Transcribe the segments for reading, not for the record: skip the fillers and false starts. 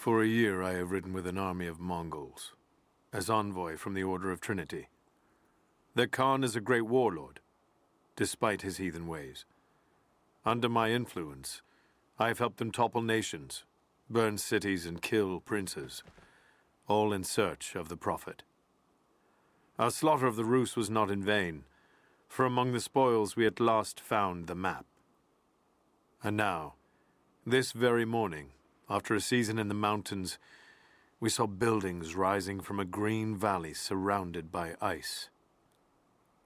For a year I have ridden with an army of Mongols, as envoy from the Order of Trinity. Their Khan is a great warlord, despite his heathen ways. Under my influence, I have helped them topple nations, burn cities and kill princes, all in search of the Prophet. Our slaughter of the Rus was not in vain, for among the spoils we at last found the map. And now, this very morning, after a season in the mountains, we saw buildings rising from a green valley surrounded by ice.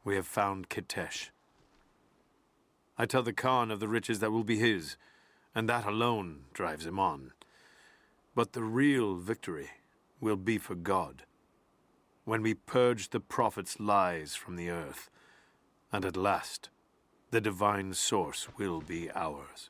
We have found Kitezh. I tell the Khan of the riches that will be his, and that alone drives him on. But the real victory will be for God, when we purge the Prophet's lies from the earth, and at last, the divine source will be ours.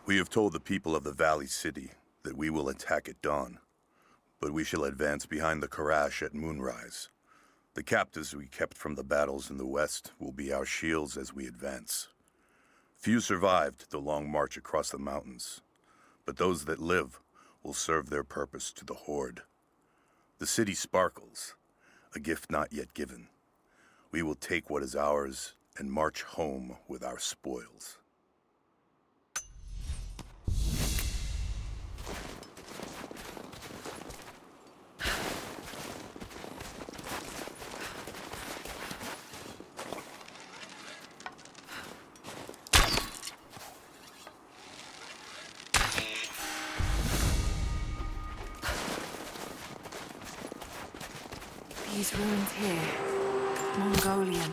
We have told the people of the Valley City that we will attack at dawn, but we shall advance behind the Karash at moonrise. The captives we kept from the battles in the west will be our shields as we advance. Few survived the long march across the mountains, but those that live will serve their purpose to the Horde. The city sparkles, a gift not yet given. We will take what is ours and march home with our spoils. These ruins here, Mongolian.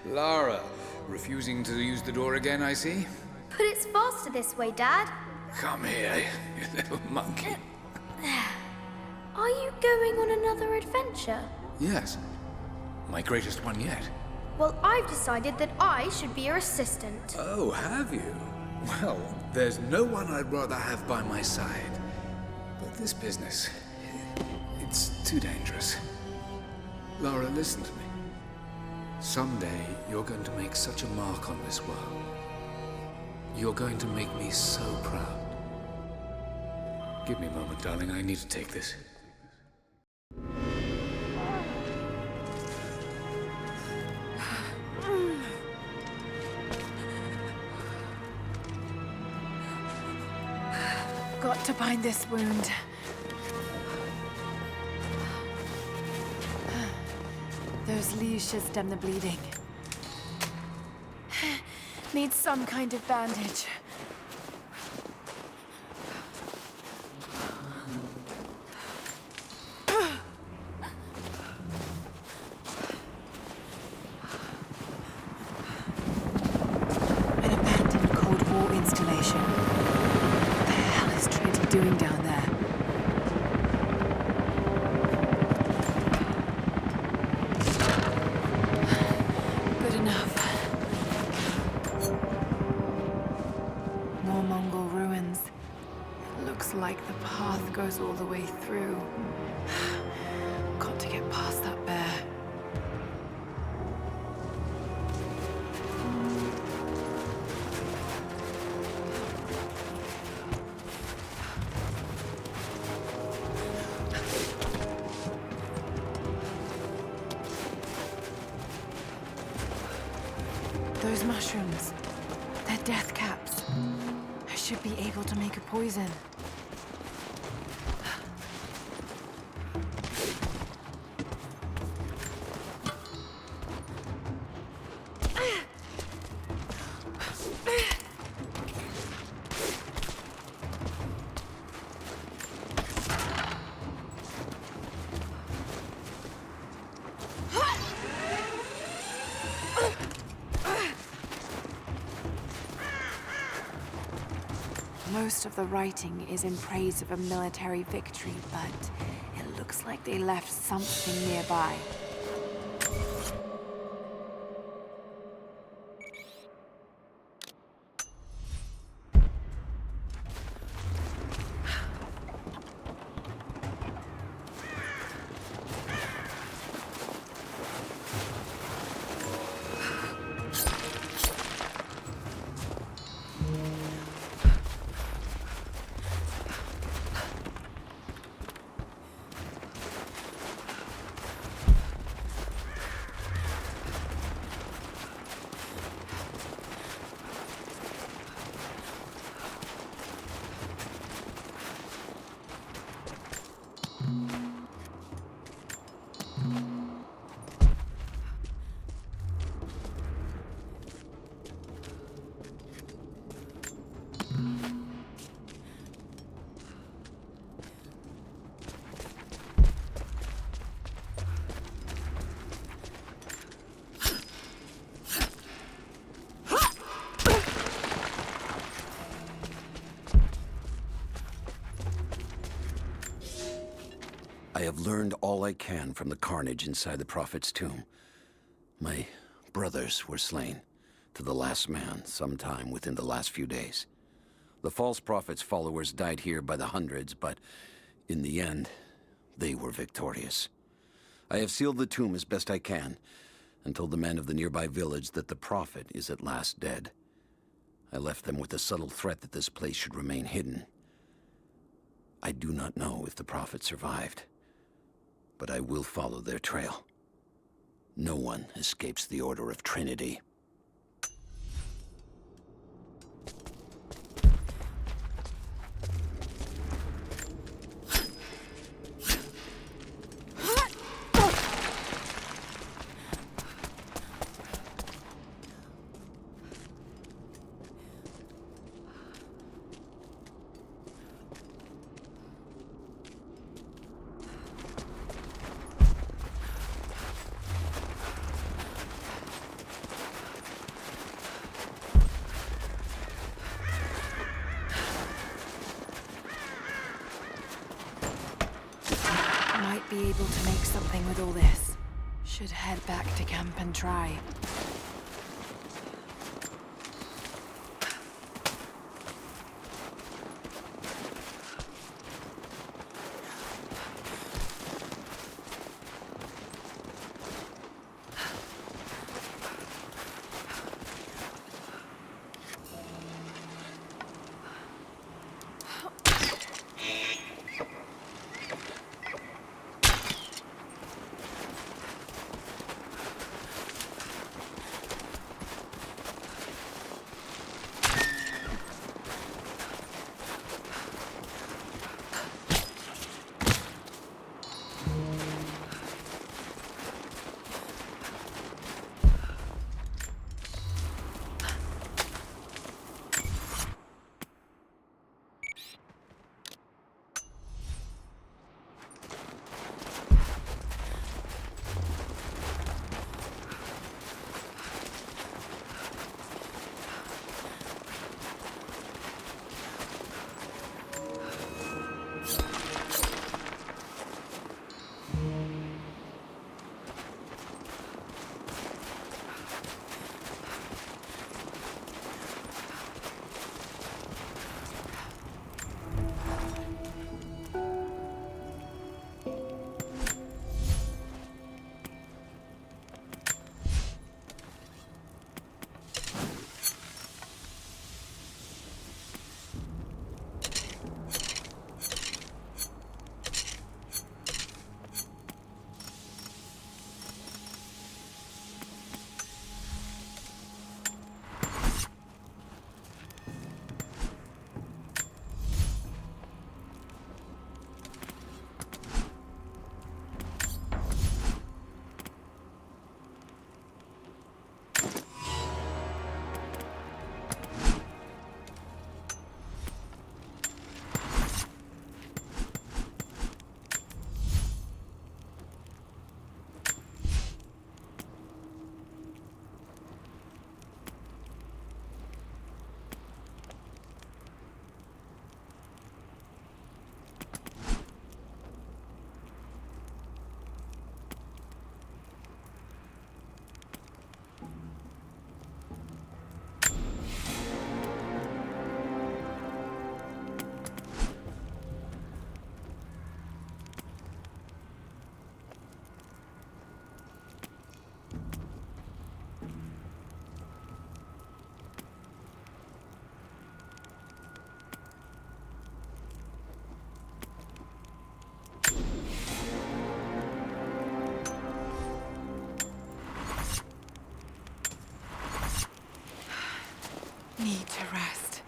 Lara, refusing to use the door again, I see? But it's faster this way, Dad. Come here, you little monkey. Are you going on another adventure? Yes, my greatest one yet. Well, I've decided that I should be your assistant. Oh, have you? Well, there's no one I'd rather have by my side. But this business, it's too dangerous. Lara, listen to me. Someday, you're going to make such a mark on this world. You're going to make me so proud. Give me a moment, darling. I need to take this. Got to bind this wound. Those leaves should stem the bleeding. Need some kind of bandage. An abandoned Cold War installation. What the hell is Trinity doing down there? Good enough. More Mongol ruins. It looks like the path goes all the way through. Got to get past that bear. Those mushrooms, they're death caps. I should be able to make a poison. Most of the writing is in praise of a military victory, but it looks like they left something nearby. I have learned all I can from the carnage inside the Prophet's tomb. My brothers were slain, to the last man, sometime within the last few days. The false Prophet's followers died here by the hundreds, but in the end, they were victorious. I have sealed the tomb as best I can, and told the men of the nearby village that the Prophet is at last dead. I left them with the subtle threat that this place should remain hidden. I do not know if the Prophet survived, but I will follow their trail. No one escapes the Order of Trinity. make something with all this. Should head back to camp and try. Need to rest.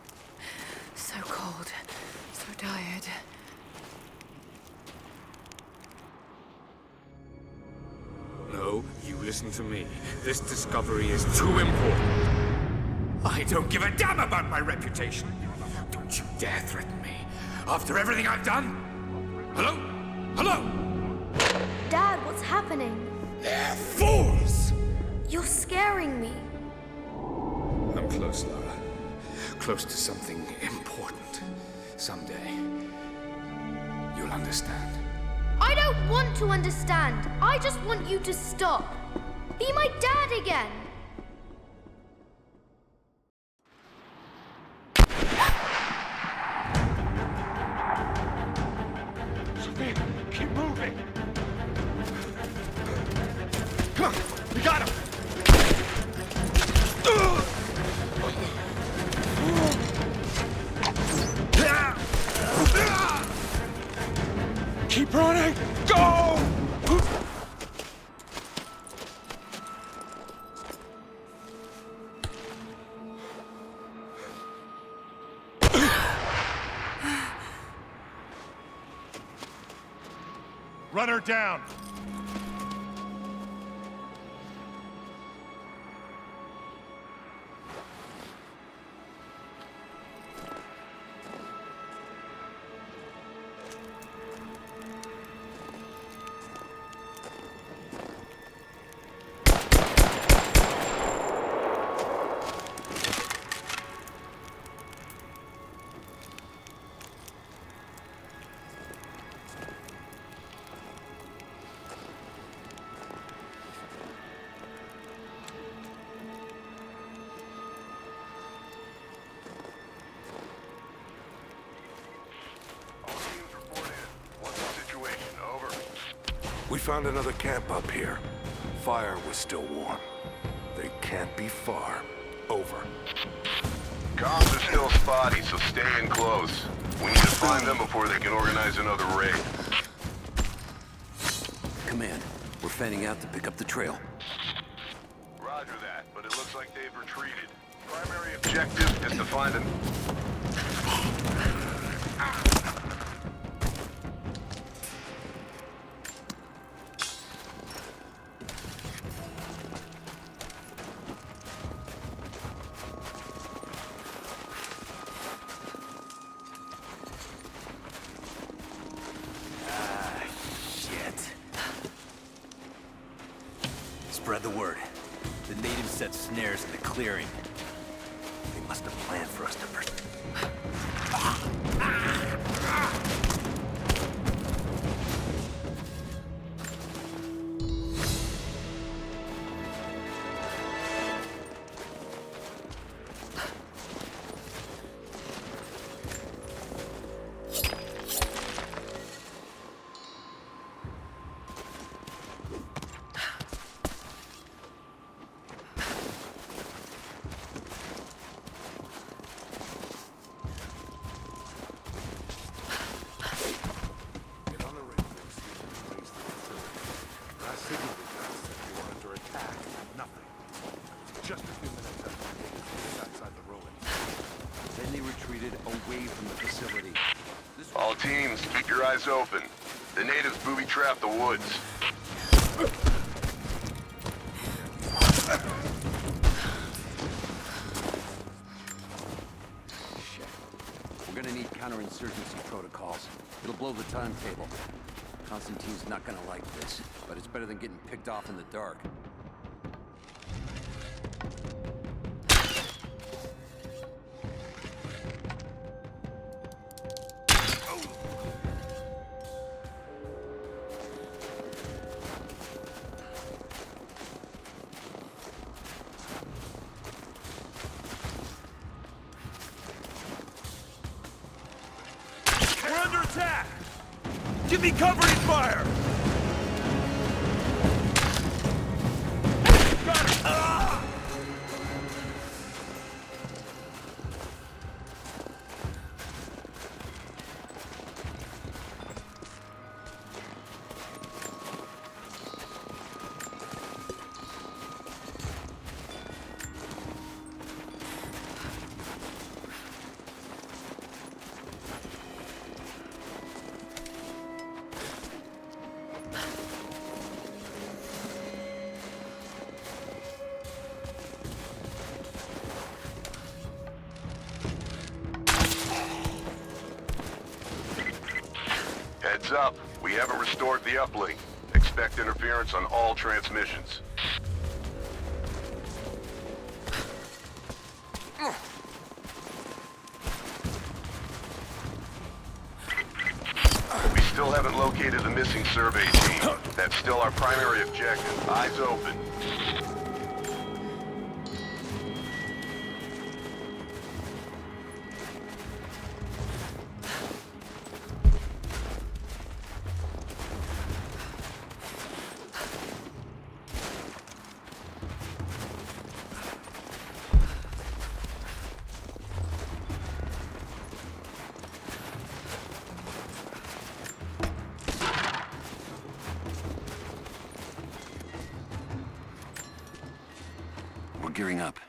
So cold, so tired. No, you listen to me. This discovery is too important. I don't give a damn about my reputation. Don't you dare threaten me. After everything I've done? Hello? Hello? Dad, what's happening? They're fools! You're scaring me. I'm close, Lara. Close to something important. Someday, you'll understand. I don't want to understand. I just want you to stop. Be my dad again. Sophia, keep moving. Come on, we got him. Keep running! Go! Run her down! We found another camp up here. Fire was still warm. They can't be far. Over. Comms are still spotty, so stay in close. We need to find them before they can organize another raid. Command, we're fanning out to pick up the trail. Roger that, but it looks like they've retreated. Primary objective is to find them. Spread the word. The natives set snares in the clearing. They must have planned for us to pursue. All teams, keep your eyes open. The natives booby-trap the woods. Shit. We're gonna need counterinsurgency protocols. It'll blow the timetable. Constantine's not gonna like this, but it's better than getting picked off in the dark. We're under attack! Give me covering fire! Got it! Ah! Heads up, we haven't restored the uplink. Expect interference on all transmissions. We still haven't located the missing survey team. That's still our primary objective. Eyes open. Gearing up.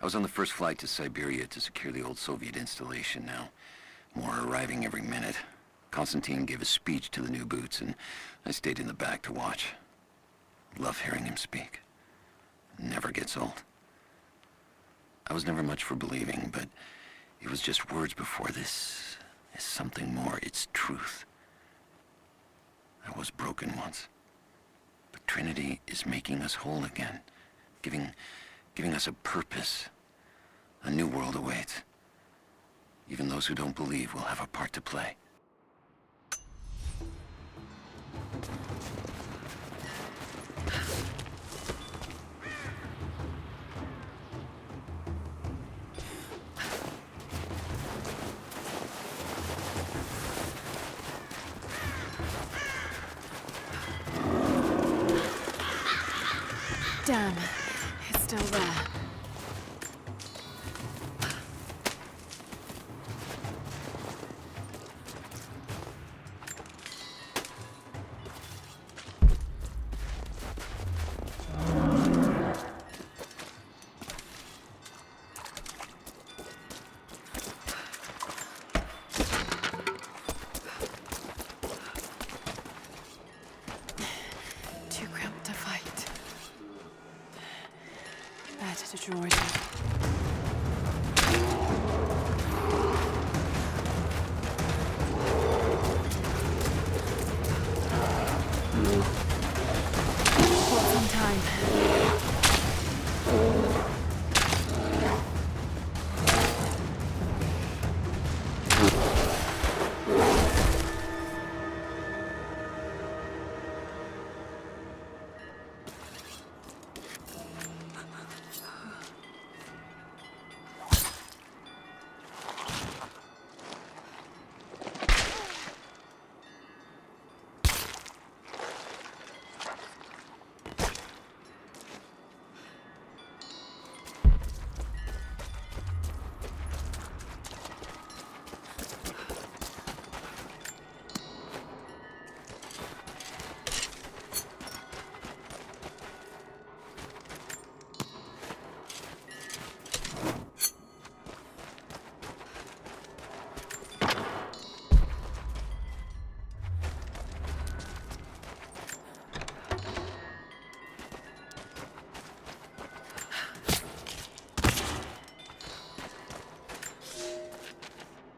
I was on the first flight to Siberia to secure the old Soviet installation now. More are arriving every minute. Constantine gave a speech to the new boots, and I stayed in the back to watch. Love hearing him speak. Never gets old. I was never much for believing, but it was just words before. This is something more. It's truth. I was broken once. But Trinity is making us whole again. Giving us a purpose. A new world awaits. Even those who don't believe will have a part to play. Damn, it's still there. Too cramped to fight. Better to draw it out. Bought some time.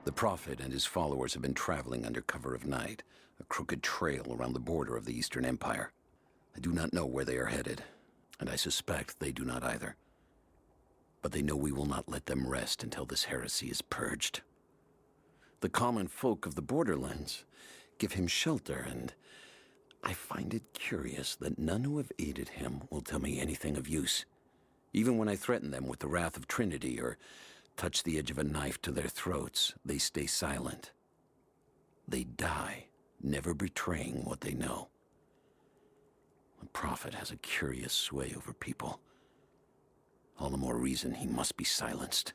The Prophet and his followers have been traveling under cover of night, a crooked trail around the border of the Eastern Empire. I do not know where they are headed, and I suspect they do not either. But they know we will not let them rest until this heresy is purged. The common folk of the borderlands give him shelter, and I find it curious that none who have aided him will tell me anything of use. Even when I threaten them with the wrath of Trinity or touch the edge of a knife to their throats, they stay silent. They die, never betraying what they know. The Prophet has a curious sway over people. All the more reason he must be silenced.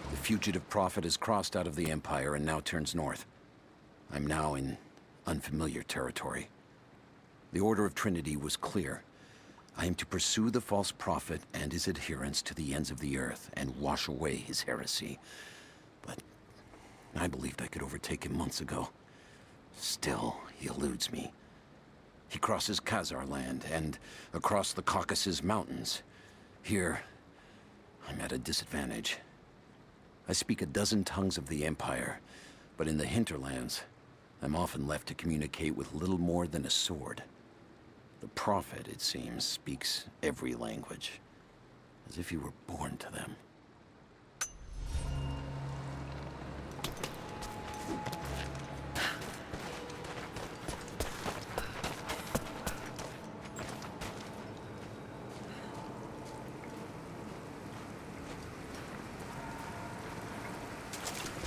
The fugitive prophet has crossed out of the Empire and now turns north. I'm now in unfamiliar territory. The order of Trinity was clear. I am to pursue the false prophet and his adherents to the ends of the earth and wash away his heresy. But I believed I could overtake him months ago. Still, he eludes me. He crosses Khazar land and across the Caucasus Mountains. Here, I'm at a disadvantage. I speak a dozen tongues of the Empire, but in the hinterlands, I'm often left to communicate with little more than a sword. The Prophet, it seems, speaks every language, as if he were born to them.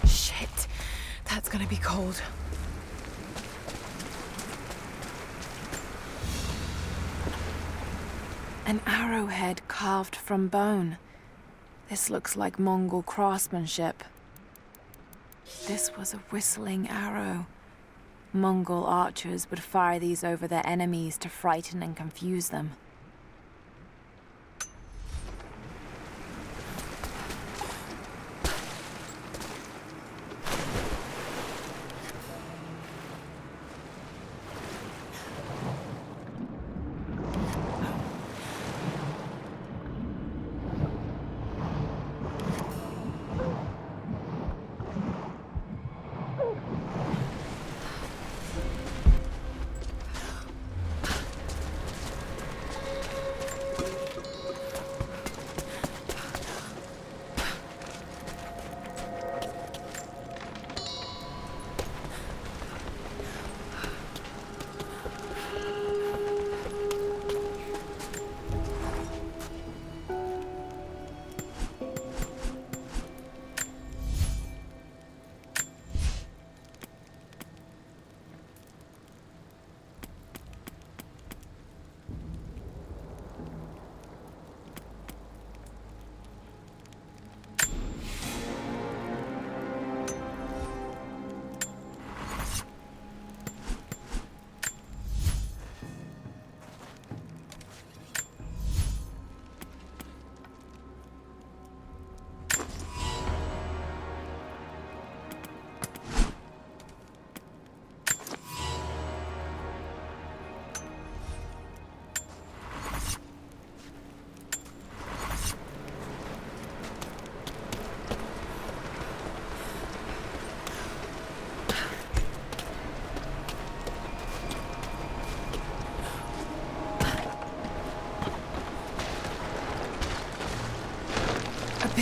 Shit, that's gonna be cold. An arrowhead carved from bone. This looks like Mongol craftsmanship. This was a whistling arrow. Mongol archers would fire these over their enemies to frighten and confuse them.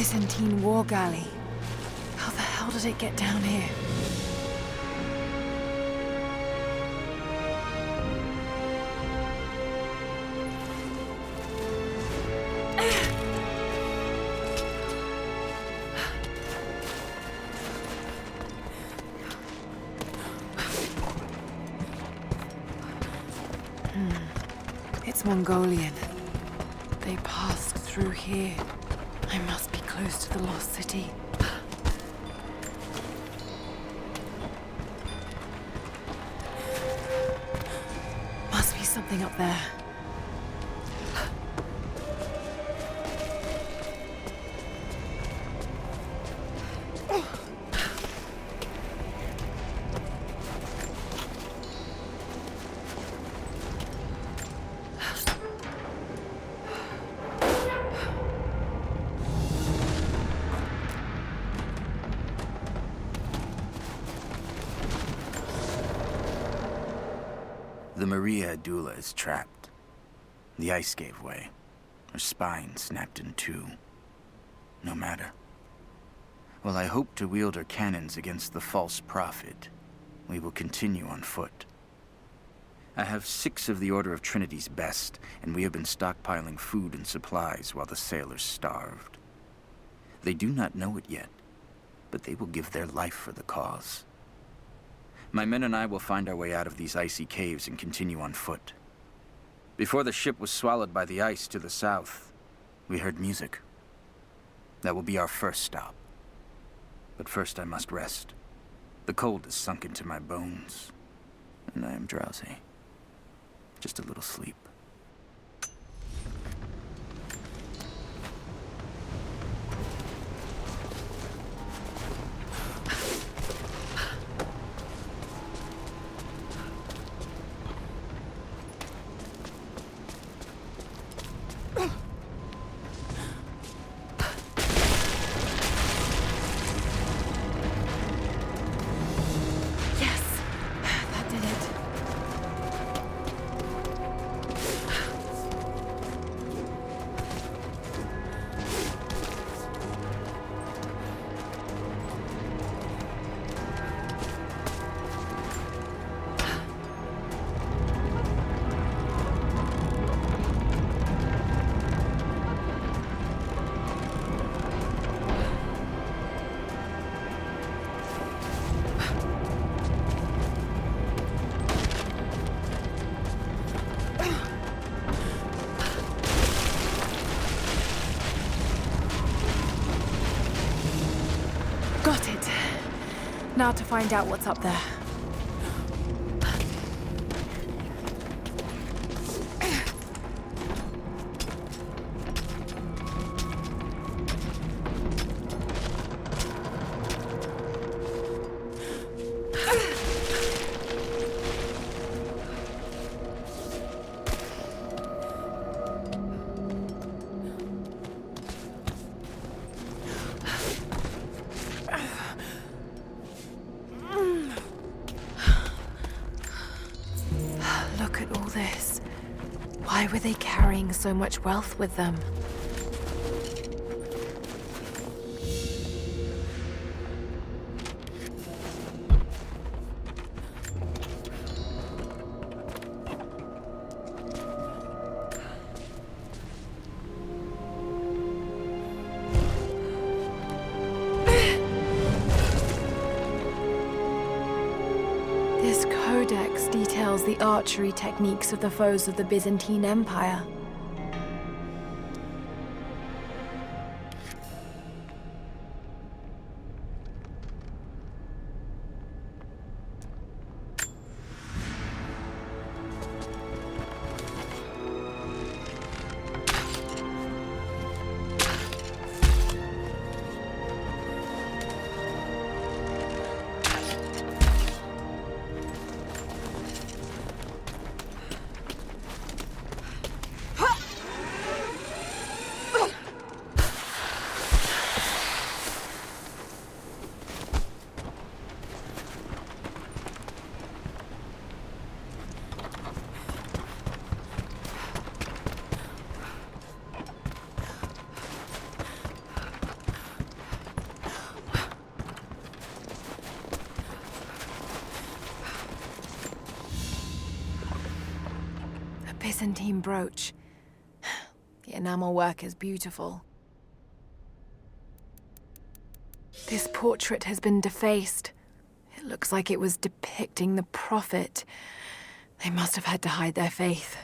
Byzantine war galley. How the hell did it get down here? It's Mongolian. They passed through here. I must be close to the Lost City. Must be something up there. The Maria Adula is trapped. The ice gave way. Her spine snapped in two. No matter. While I hope to wield her cannons against the false prophet, we will continue on foot. I have 6 of the Order of Trinity's best, and we have been stockpiling food and supplies while the sailors starved. They do not know it yet, but they will give their life for the cause. My men and I will find our way out of these icy caves and continue on foot. Before the ship was swallowed by the ice to the south, we heard music. That will be our first stop. But first I must rest. The cold has sunk into my bones, and I am drowsy. Just a little sleep. Got it. Now to find out what's up there. Look at all this. Why were they carrying so much wealth with them? This codex details the archery techniques of the foes of the Byzantine Empire. Byzantine brooch. The enamel work is beautiful. This portrait has been defaced. It looks like it was depicting the Prophet. They must have had to hide their faith.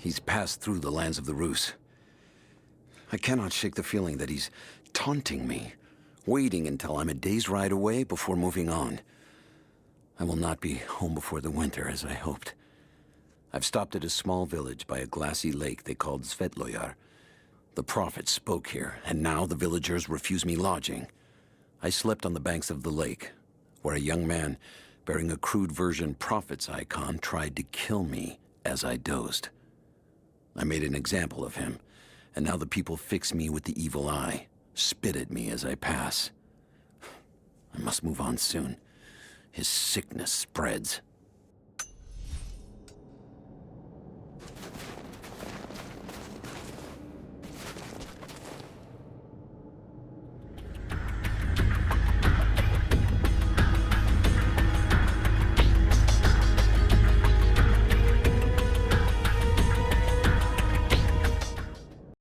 He's passed through the lands of the Rus. I cannot shake the feeling that he's taunting me, waiting until I'm a day's ride away before moving on. I will not be home before the winter, as I hoped. I've stopped at a small village by a glassy lake they called Svetloyar. The Prophet spoke here, and now the villagers refuse me lodging. I slept on the banks of the lake, where a young man bearing a crude version Prophet's icon tried to kill me as I dozed. I made an example of him, and now the people fix me with the evil eye, spit at me as I pass. I must move on soon. His sickness spreads.